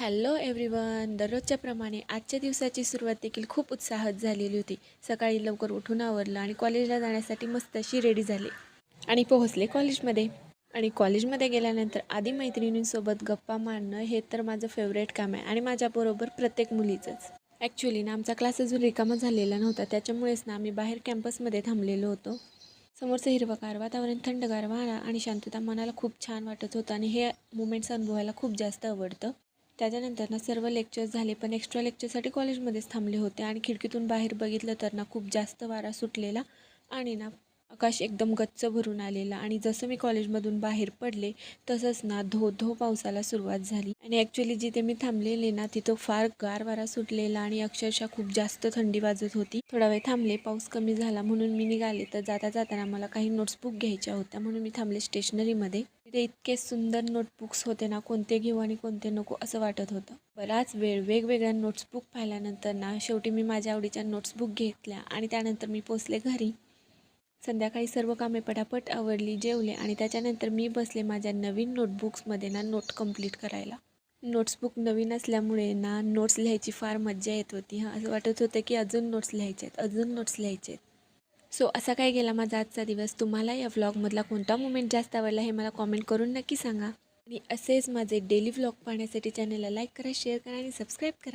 Hello everyone. दररोजच्या प्रमाणे आजच्या दिवसाची सुरुवात देखील खूप उत्साहात झालेली होती. सकाळी लवकर उठून आवरलं आणि कॉलेजला जाण्यासाठी मस्त अशी रेडी झाले आणि पोहोचले कॉलेजमध्ये. आणि कॉलेजमध्ये गेल्यानंतर आधी मैत्रिणींसोबत गप्पा मारणं हे तर माझं फेवरेट काम आहे आणि माझ्याबरोबर प्रत्येक मुलीचंच. ॲक्च्युली ना आमचा क्लास अजून रिकामा झालेला नव्हता, त्याच्यामुळेच ना आम्ही बाहेर कॅम्पसमध्ये थांबलेलो होतो. समोरचं हिरवंगार वातावरण, थंडगार वारा आणि शांतता मनाला खूप छान वाटत होतं आणि हे मुमेंट्स अनुभवायला खूप जास्त आवडतं. त्याच्यानंतर ना सर्व लेक्चर्स झाले, पण एक्स्ट्रा लेक्चरसाठी कॉलेजमध्येच थांबले होते आणि खिडकीतून बाहेर बघितलं तर ना खूप जास्त वारा सुटलेला आणि ना आकाश एकदम गच्च भरून आलेला. आणि जसं मी कॉलेजमधून बाहेर पडले तसंच ना धो पावसाला सुरुवात झाली. आणि ॲक्च्युली जिथे मी थांबलेले ना तिथं फार गार वारा सुटलेला आणि अक्षरशः खूप जास्त थंडी वाजत होती. थोडा वेळ थांबले, पाऊस कमी झाला म्हणून मी निघाले. तर जाताना मला काही नोट्सबुक घ्यायच्या होत्या म्हणून मी थांबले स्टेशनरीमध्ये. तिथे इतके सुंदर नोटबुक्स होते ना, कोणते घेऊ आणि कोणते नको असं वाटत होतं. बराच वेळ वेगवेगळ्या नोट्सबुक पाहिल्यानंतर ना शेवटी मी माझ्या आवडीच्या नोट्सबुक घेतल्या आणि त्यानंतर मी पोचले घरी. संध्याकाळी सर्व कामे पटापट आवरली, जेवले आणि त्याच्यानंतर मी बसले माझ्या नवीन नोटबुक्समध्ये ना नोट कंप्लीट करायला. नोट्सबुक नवीन असल्यामुळे ना नोट्स लिहायची फार मज्जा येत होती. असं वाटत होतं की अजून नोट्स लिहायचे आहेत, अजून नोट्स लिहायचे आहेत. सो असा काय गेला माझा आजचा दिवस. तुम्हाला या व्लॉगमधला कोणता मोमेंट जास्त आवडला हे मला कॉमेंट करून नक्की सांगा. आणि असेच माझे डेली व्लॉग पाहण्यासाठी चॅनलला लाईक करा, शेअर करा आणि सबस्क्राईब करा.